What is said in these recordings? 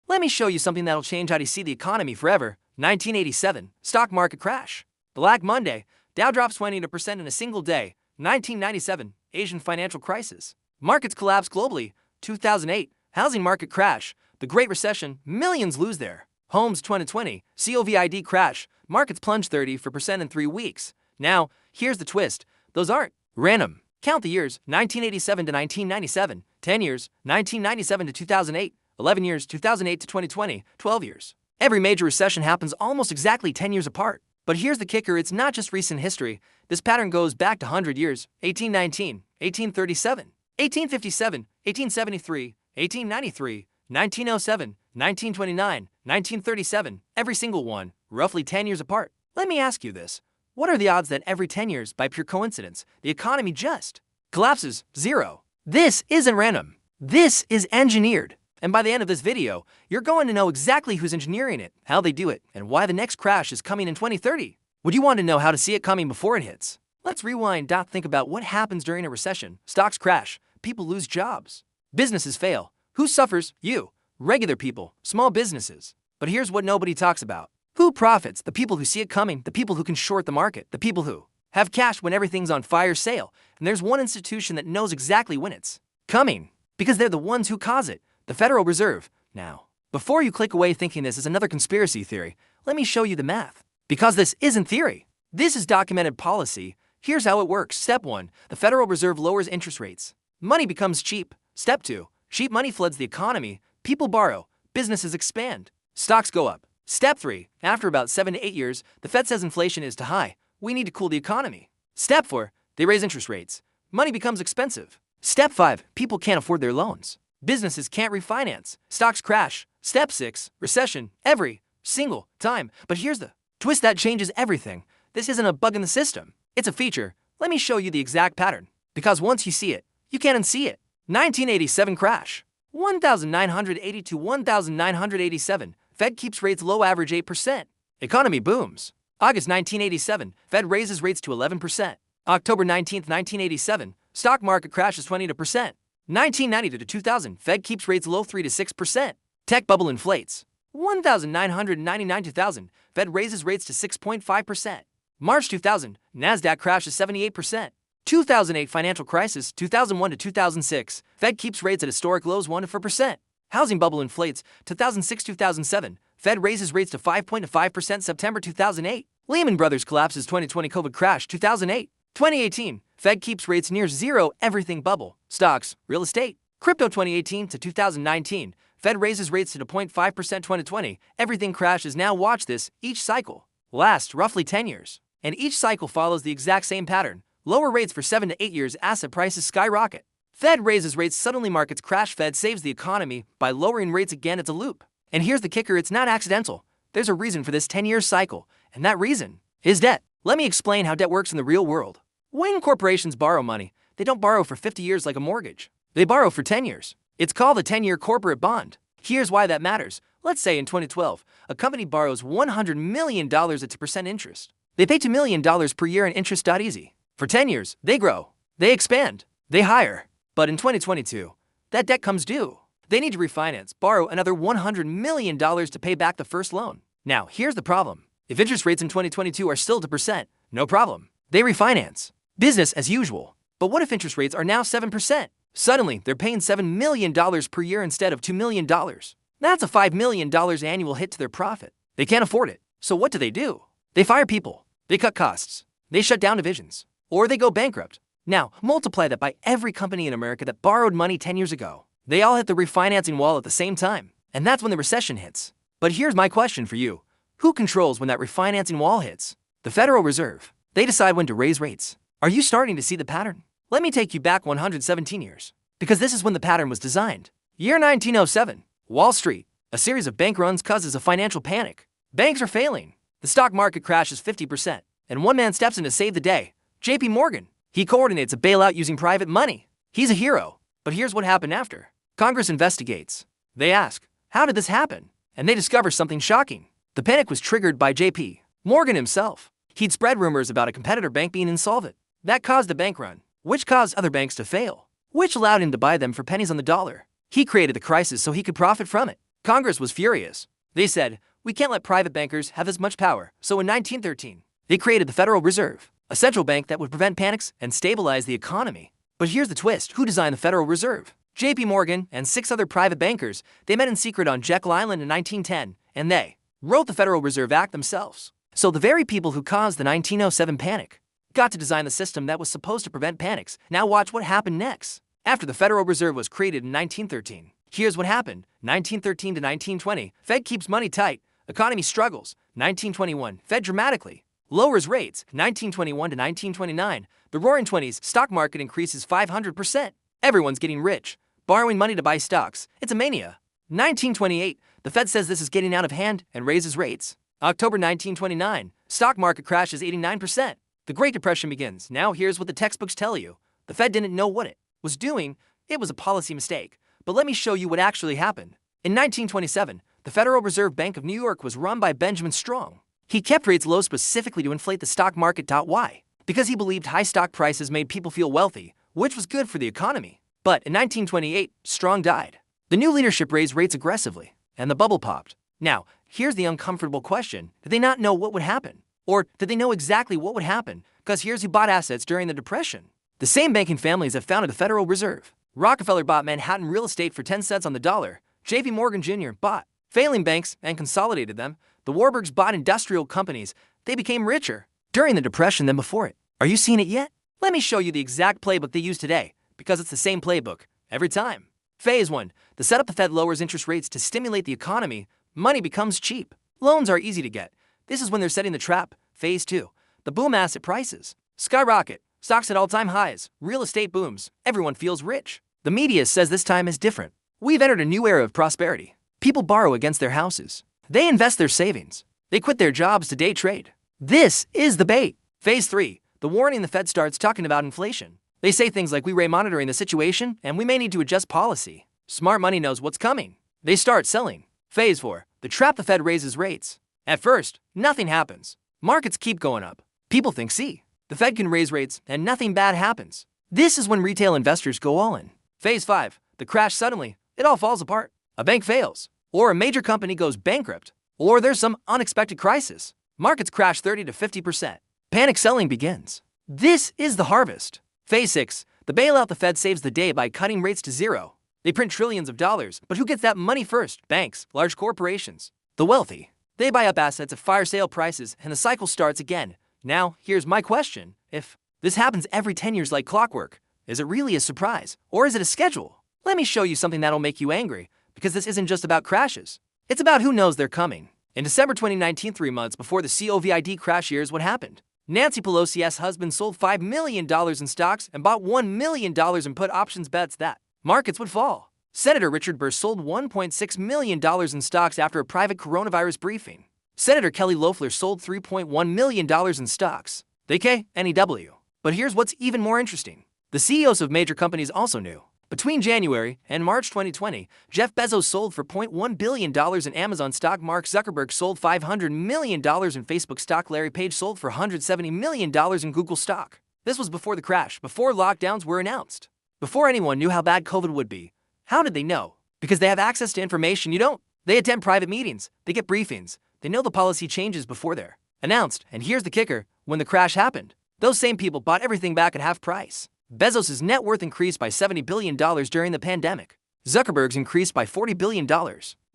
Let me show you something that'll change how you see the economy forever. 1987, stock market crash. Black Monday, Dow drops 20% in a single day. 1997, Asian financial crisis. Markets collapse globally. 2008, housing market crash. The Great Recession, millions lose their homes. 2020, COVID crash. Markets plunge 30% in 3 weeks. Now, here's the twist. Those aren't random. Count the years, 1987 to 1997, 10 years, 1997 to 2008, 11 years, 2008 to 2020, 12 years. Every major recession happens almost exactly 10 years apart. But here's the kicker, it's not just recent history. This pattern goes back to 100 years, 1819, 1837, 1857, 1873, 1893, 1907, 1929, 1937, every single one, roughly 10 years apart. Let me ask you this. What are the odds that every 10 years, by pure coincidence, the economy just collapses? 0. This isn't random. This is engineered. And by the end of this video, you're going to know exactly who's engineering it, how they do it, and why the next crash is coming in 2030. Would you want to know how to see it coming before it hits? Let's rewind. Think about what happens during a recession. Stocks crash. People lose jobs. Businesses fail. Who suffers? You. Regular people. Small businesses. But here's what nobody talks about. Who profits? The people who see it coming, the people who can short the market, the people who have cash when everything's on fire sale. And there's one institution that knows exactly when it's coming, because they're the ones who cause it, the Federal Reserve. Now, before you click away thinking this is another conspiracy theory, let me show you the math. Because this isn't theory. This is documented policy. Here's how it works. Step 1, the Federal Reserve lowers interest rates. Money becomes cheap. Step 2, cheap money floods the economy. People borrow. Businesses expand. Stocks go up. Step 3, after about 7 to 8 years, the Fed says inflation is too high. We need to cool the economy. Step 4, they raise interest rates. Money becomes expensive. Step 5, people can't afford their loans. Businesses can't refinance. Stocks crash. Step 6, recession, every single time. But here's the twist that changes everything. This isn't a bug in the system. It's a feature. Let me show you the exact pattern. Because once you see it, you can't unsee it. 1987 crash. 1980 to 1987. Fed keeps rates low, average 8%. Economy booms. August 1987, Fed raises rates to 11%. October 19, 1987, stock market crashes 20%. 1990 to 2000, Fed keeps rates low 3 to 6%. Tech bubble inflates. 1999-2000, Fed raises rates to 6.5%. March 2000, Nasdaq crashes 78%. 2008 financial crisis, 2001 to 2006, Fed keeps rates at historic lows 1 to 4%. Housing bubble inflates. 2006-2007, Fed raises rates to 5.5%. September 2008, Lehman Brothers collapses. 2020 COVID crash. 2008. 2018, Fed keeps rates near zero. Everything bubble. Stocks, real estate, crypto. 2018 to 2019, Fed raises rates to 0.5%. 2020, everything crashes. Now watch this. Each cycle lasts roughly 10 years, and each cycle follows the exact same pattern. Lower rates for 7 to 8 years. Asset prices skyrocket. Fed raises rates, suddenly markets crash. Fed saves the economy by lowering rates again. It's a loop. And here's the kicker, it's not accidental. There's a reason for this 10-year cycle, and that reason is debt. Let me explain how debt works in the real world. When corporations borrow money, they don't borrow for 50 years like a mortgage. They borrow for 10 years. It's called a 10-year corporate bond. Here's why that matters. Let's say in 2012, a company borrows $100 million at 2% interest. They pay $2 million per year in interest. Easy. For 10 years, they grow, they expand, they hire. But in 2022, that debt comes due. They need to refinance, borrow another $100 million to pay back the first loan. Now, here's the problem. If interest rates in 2022 are still 2%, no problem. They refinance. Business as usual. But what if interest rates are now 7%? Suddenly, they're paying $7 million per year instead of $2 million. That's a $5 million annual hit to their profit. They can't afford it. So what do? They fire people. They cut costs. They shut down divisions. Or they go bankrupt. Now, multiply that by every company in America that borrowed money 10 years ago. They all hit the refinancing wall at the same time. And that's when the recession hits. But here's my question for you. Who controls when that refinancing wall hits? The Federal Reserve. They decide when to raise rates. Are you starting to see the pattern? Let me take you back 117 years. Because this is when the pattern was designed. Year 1907. Wall Street. A series of bank runs causes a financial panic. Banks are failing. The stock market crashes 50%. And one man steps in to save the day. J.P. Morgan. He coordinates a bailout using private money. He's a hero. But here's what happened after. Congress investigates. They ask, how did this happen? And they discover something shocking. The panic was triggered by J.P. Morgan himself. He'd spread rumors about a competitor bank being insolvent. That caused a bank run, which caused other banks to fail, which allowed him to buy them for pennies on the dollar. He created the crisis so he could profit from it. Congress was furious. They said, "We can't let private bankers have as much power." So in 1913, they created the Federal Reserve, a central bank that would prevent panics and stabilize the economy. But here's the twist: who designed the Federal Reserve? J.P. Morgan and 6 other private bankers. They met in secret on Jekyll Island in 1910, and they wrote the Federal Reserve Act themselves. So the very people who caused the 1907 panic got to design the system that was supposed to prevent panics. Now watch what happened next. After the Federal Reserve was created in 1913, here's what happened. 1913 to 1920, Fed keeps money tight, economy struggles. 1921, Fed dramatically lowers rates. 1921 to 1929, the Roaring Twenties, stock market increases 500%. Everyone's getting rich, borrowing money to buy stocks. It's a mania. 1928, the Fed says this is getting out of hand and raises rates. October 1929, stock market crashes 89%. The Great Depression begins. Now here's what the textbooks tell you. The Fed didn't know what it was doing. It was a policy mistake. But let me show you what actually happened. In 1927, the Federal Reserve Bank of New York was run by Benjamin Strong. He kept rates low specifically to inflate the stock market. Why? Because he believed high stock prices made people feel wealthy, which was good for the economy. But in 1928, Strong died. The new leadership raised rates aggressively, and the bubble popped. Now, here's the uncomfortable question. Did they not know what would happen? Or did they know exactly what would happen? Because here's who bought assets during the Depression. The same banking families that founded the Federal Reserve. Rockefeller bought Manhattan real estate for 10 cents on the dollar. J.P. Morgan Jr. bought failing banks and consolidated them. The Warburgs bought industrial companies. They became richer during the Depression than before it. Are you seeing it yet? Let me show you the exact playbook they use today, because it's the same playbook every time. Phase 1. The setup: the Fed lowers interest rates to stimulate the economy. Money becomes cheap. Loans are easy to get. This is when they're setting the trap. Phase 2. The boom: asset prices skyrocket. Stocks at all-time highs. Real estate booms. Everyone feels rich. The media says this time is different. We've entered a new era of prosperity. People borrow against their houses. They invest their savings. They quit their jobs to day trade. This is the bait. Phase 3. The warning: the Fed starts talking about inflation. They say things like, "We're monitoring the situation and we may need to adjust policy." Smart money knows what's coming. They start selling. Phase 4. The trap: the Fed raises rates. At first, nothing happens. Markets keep going up. People think, see, the Fed can raise rates and nothing bad happens. This is when retail investors go all in. Phase 5. The crash: suddenly, it all falls apart. A bank fails, or a major company goes bankrupt, or there's some unexpected crisis. Markets crash 30 to 50%. Panic selling begins. This is the harvest. Phase 6. The bailout: the Fed saves the day by cutting rates to zero. They print trillions of dollars, but who gets that money first? Banks, large corporations, the wealthy. They buy up assets at fire sale prices, and the cycle starts again. Now, here's my question. If this happens every 10 years like clockwork, is it really a surprise, or is it a schedule? Let me show you something that'll make you angry, because this isn't just about crashes. It's about who knows they're coming. In December 2019, 3 months before the COVID crash, here's what happened. Nancy Pelosi's husband sold $5 million in stocks and bought $1 million in put options bets that markets would fall. Senator Richard Burr sold $1.6 million in stocks after a private coronavirus briefing. Senator Kelly Loeffler sold $3.1 million in stocks. They KNEW. But here's what's even more interesting. The CEOs of major companies also knew. Between January and March 2020, Jeff Bezos sold for $0.1 billion in Amazon stock. Mark Zuckerberg sold $500 million in Facebook stock. Larry Page sold for $170 million in Google stock. This was before the crash, before lockdowns were announced, before anyone knew how bad COVID would be. How did they know? Because they have access to information you don't. They attend private meetings. They get briefings. They know the policy changes before they're announced. And here's the kicker. When the crash happened, those same people bought everything back at half price. Bezos' net worth increased by $70 billion during the pandemic. Zuckerberg's increased by $40 billion.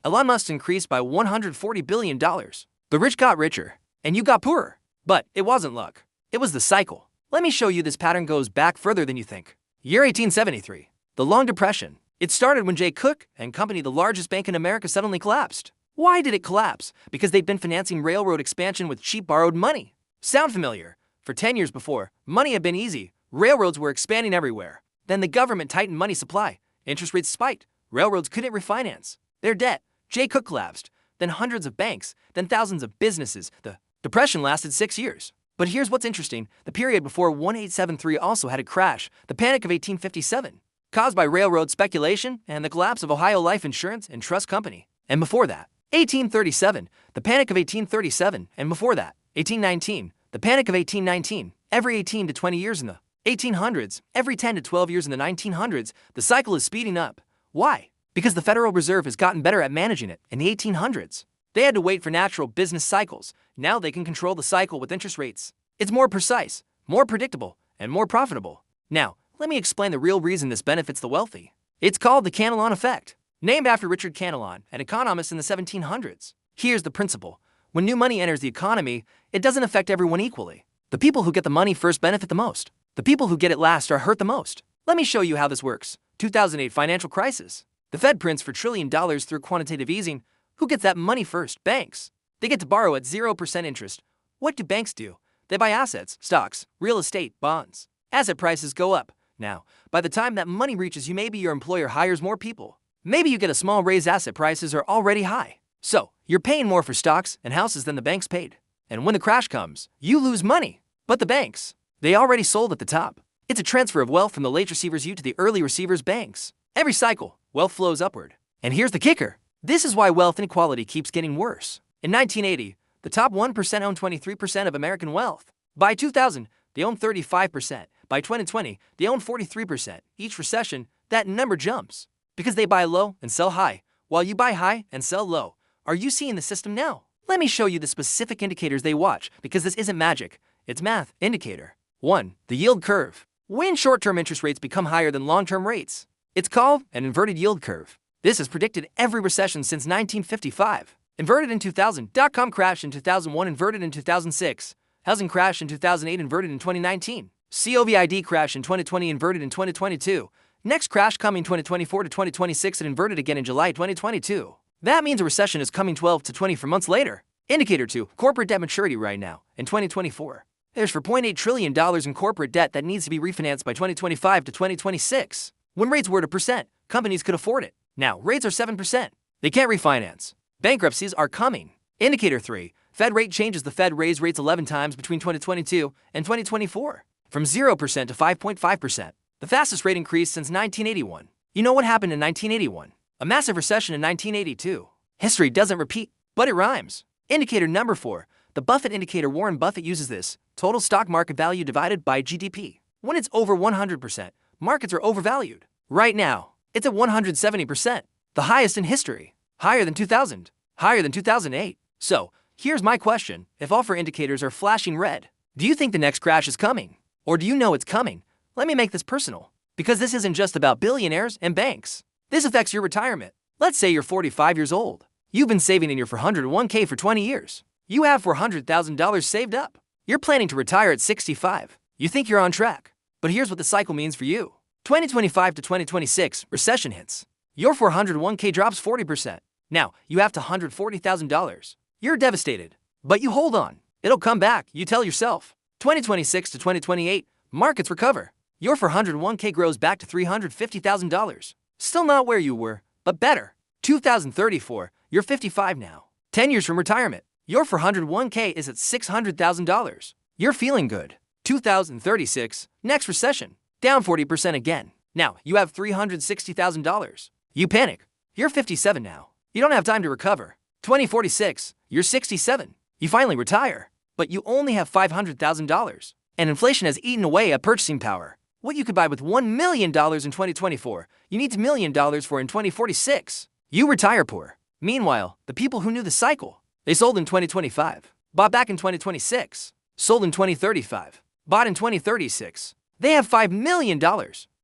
Elon Musk's increased by $140 billion. The rich got richer, and you got poorer. But it wasn't luck. It was the cycle. Let me show you this pattern goes back further than you think. Year 1873. The Long Depression. It started when J. Cook and Company, the largest bank in America, suddenly collapsed. Why did it collapse? Because they'd been financing railroad expansion with cheap borrowed money. Sound familiar? For 10 years before, money had been easy. Railroads were expanding everywhere. Then the government tightened money supply. Interest rates spiked. Railroads couldn't refinance their debt. J. Cook collapsed. Then hundreds of banks. Then thousands of businesses. The Depression lasted 6 years. But here's what's interesting. The period before 1873 also had a crash. The Panic of 1857. Caused by railroad speculation and the collapse of Ohio Life Insurance and Trust Company. And before that, 1837. The Panic of 1837. And before that, 1819. The Panic of 1819. Every 18 to 20 years in the 1800s, every 10 to 12 years in the 1900s, the cycle is speeding up. Why? Because the Federal Reserve has gotten better at managing it in the 1800s. They had to wait for natural business cycles. Now they can control the cycle with interest rates. It's more precise, more predictable, and more profitable. Now, let me explain the real reason this benefits the wealthy. It's called the Cantillon effect, named after Richard Cantillon, an economist in the 1700s. Here's the principle. When new money enters the economy, it doesn't affect everyone equally. The people who get the money first benefit the most. The people who get it last are hurt the most. Let me show you how this works. 2008 financial crisis. The Fed prints for $1 trillion through quantitative easing. Who gets that money first? Banks. They get to borrow at 0% interest. What do banks do? They buy assets, stocks, real estate, bonds. Asset prices go up. Now, by the time that money reaches you, maybe your employer hires more people. Maybe you get a small raise. Asset prices are already high. So, you're paying more for stocks and houses than the banks paid. And when the crash comes, you lose money. But the banks, they already sold at the top. It's a transfer of wealth from the late receivers you to the early receivers banks. Every cycle, wealth flows upward. And here's the kicker. This is why wealth inequality keeps getting worse. In 1980, the top 1% owned 23% of American wealth. By 2000, they owned 35%. By 2020, they own 43%. Each recession, that number jumps. Because they buy low and sell high, while you buy high and sell low. Are you seeing the system now? Let me show you the specific indicators they watch, because this isn't magic. It's math. Indicator 1. The yield curve. When short-term interest rates become higher than long-term rates. It's called an inverted yield curve. This has predicted every recession since 1955. Inverted in 2000, dot-com crash in 2001, inverted in 2006. Housing crash in 2008, inverted in 2019. COVID crash in 2020, inverted in 2022. Next crash coming 2024 to 2026 and inverted again in July 2022. That means a recession is coming 12 to 24 months later. Indicator 2. Corporate debt maturity right now, in 2024. There's $4.8 trillion in corporate debt that needs to be refinanced by 2025 to 2026. When rates were at 1%, companies could afford it. Now, rates are 7%. They can't refinance. Bankruptcies are coming. Indicator 3. Fed rate changes. The Fed raised rates 11 times between 2022 and 2024. From 0% to 5.5%. The fastest rate increase since 1981. You know what happened in 1981? A massive recession in 1982. History doesn't repeat, but it rhymes. Indicator number 4. The Buffett indicator. Warren Buffett uses this. Total stock market value divided by GDP. When it's over 100%, markets are overvalued. Right now, it's at 170%. The highest in history. Higher than 2000. Higher than 2008. So, here's my question. If all 4 indicators are flashing red, do you think the next crash is coming? Or do you know it's coming? Let me make this personal. Because this isn't just about billionaires and banks. This affects your retirement. Let's say you're 45 years old. You've been saving in your 401k for 20 years. You have $400,000 saved up. You're planning to retire at 65. You think you're on track. But here's what the cycle means for you. 2025 to 2026, recession hits. Your 401k drops 40%. Now, you have to $140,000. You're devastated. But you hold on. It'll come back, you tell yourself. 2026 to 2028, markets recover. Your 401k grows back to $350,000. Still not where you were, but better. 2034, you're 55 now. 10 years from retirement, your 401k is at $600,000. You're feeling good. 2036, next recession, down 40% again. Now, you have $360,000. You panic. You're 57 now. You don't have time to recover. 2046, you're 67. You finally retire. But you only have $500,000. And inflation has eaten away at purchasing power. What you could buy with $1 million in 2024, you need $1 million for in 2046. You retire poor. Meanwhile, the people who knew the cycle, they sold in 2025, bought back in 2026, sold in 2035, bought in 2036. They have $5 million.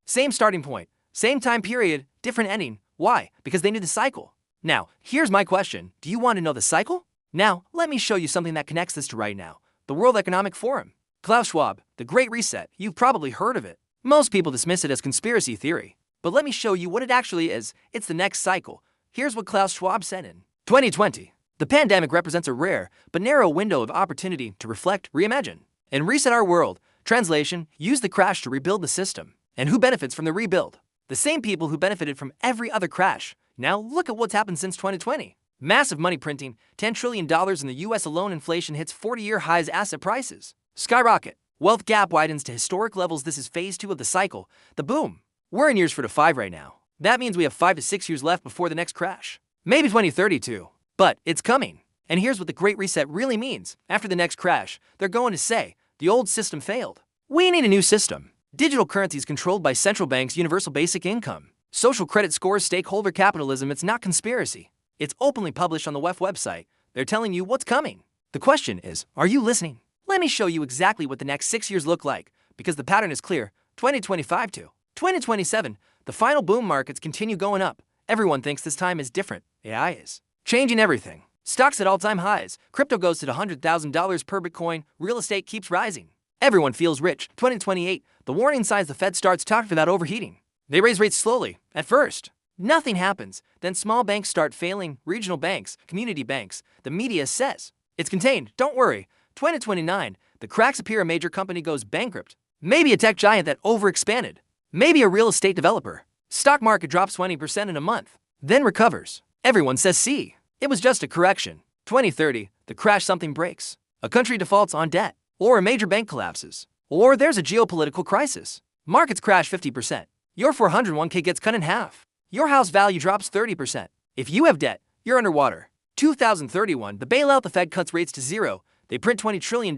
Same starting point, same time period, different ending. Why? Because they knew the cycle. Now, here's my question. Do you want to know the cycle? Now, let me show you something that connects this to right now. The World Economic Forum. Klaus Schwab, the Great Reset. You've probably heard of it. Most people dismiss it as conspiracy theory. But let me show you what it actually is. It's the next cycle. Here's what Klaus Schwab said in 2020. The pandemic represents a rare but narrow window of opportunity to reflect, reimagine, and reset our world. Translation, use the crash to rebuild the system. And who benefits from the rebuild? The same people who benefited from every other crash. Now look at what's happened since 2020. Massive money printing, $10 trillion in the US alone. Inflation hits 40-year highs. Asset prices skyrocket. Wealth gap widens to historic levels. This is phase 2 of the cycle, the boom. We're in years 4 to 5 right now. That means we have 5 to 6 years left before the next crash. Maybe 2032. But it's coming. And here's what the Great Reset really means. After the next crash, they're going to say, the old system failed. We need a new system. Digital currencies controlled by central banks. Universal basic income. Social credit scores stakeholder capitalism. It's not conspiracy. It's openly published on the WEF website. They're telling you what's coming. The question is, are you listening? Let me show you exactly what the next 6 years look like, because the pattern is clear. 2025 to 2027, the final boom markets continue going up. Everyone thinks this time is different. AI is changing everything. Stocks at all-time highs. Crypto goes to $100,000 per Bitcoin. Real estate keeps rising. Everyone feels rich. 2028, the warning signs the Fed starts talking about overheating. They raise rates slowly. At first, nothing happens. Then small banks start failing. Regional banks, community banks. The media says it's contained. Don't worry. 2029, the cracks appear. A major company goes bankrupt. Maybe a tech giant that overexpanded. Maybe a real estate developer. Stock market drops 20% in a month, then recovers. Everyone says, see, it was just a correction. 2030, the crash, something breaks. A country defaults on debt, or a major bank collapses, or there's a geopolitical crisis. Markets crash 50%. Your 401k gets cut in half. Your house value drops 30%. If you have debt, you're underwater. 2031, the bailout, the Fed cuts rates to zero. They print $20 trillion.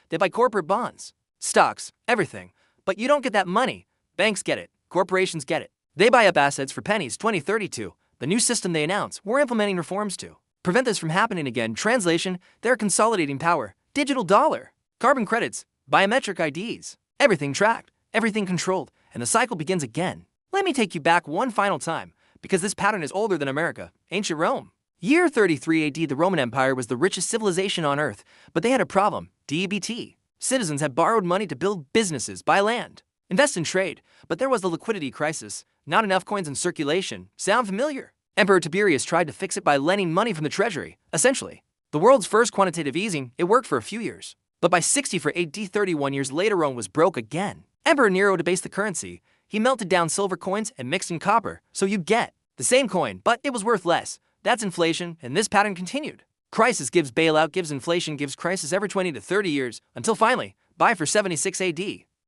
They buy corporate bonds, stocks, everything. But you don't get that money. Banks get it. Corporations get it. They buy up assets for pennies. 2032, the new system they announce, we're implementing reforms to prevent this from happening again. Translation, they're consolidating power. Digital dollar, carbon credits, biometric IDs, everything tracked, everything controlled, and the cycle begins again. Let me take you back one final time, because this pattern is older than America. Ancient Rome. Year 33 AD, the Roman Empire was the richest civilization on earth, but they had a problem, DBT. Citizens had borrowed money to build businesses, buy land, invest in trade, but there was the liquidity crisis. Not enough coins in circulation. Sound familiar? Emperor Tiberius tried to fix it by lending money from the treasury. Essentially, the world's first quantitative easing. It worked for a few years. But by 64 AD, 31 years later, Rome was broke again. Emperor Nero debased the currency. He melted down silver coins and mixed in copper, so you'd get the same coin, but it was worth less. That's inflation, and this pattern continued. Crisis gives bailout, gives inflation, gives crisis every 20 to 30 years, until finally, by 76 AD,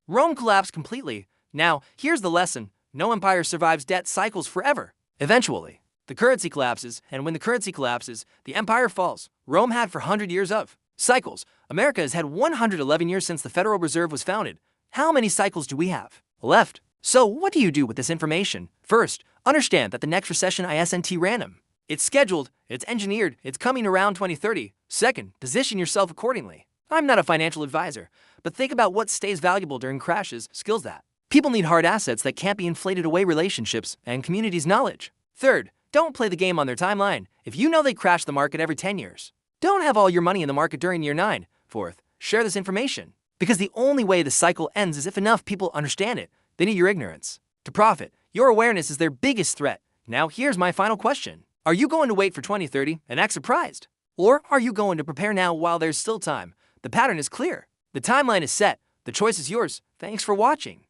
Rome collapsed completely. Now, here's the lesson. No empire survives debt cycles forever. Eventually, the currency collapses, and when the currency collapses, the empire falls. Rome had 400 years of cycles. America has had 111 years since the Federal Reserve was founded. How many cycles do we have left? So what do you do with this information? First, understand that the next recession isn't random. It's scheduled, it's engineered, it's coming around 2030. Second, position yourself accordingly. I'm not a financial advisor, but think about what stays valuable during crashes. Skills that people need, hard assets that can't be inflated away, relationships, and communities' knowledge. Third, don't play the game on their timeline. If you know they crash the market every 10 years, don't have all your money in the market during year 9. Fourth, share this information, because the only way the cycle ends is if enough people understand it. They need your ignorance to profit. Your awareness is their biggest threat. Now here's my final question. Are you going to wait for 2030 and act surprised? Or are you going to prepare now while there's still time? The pattern is clear. The timeline is set. The choice is yours. Thanks for watching.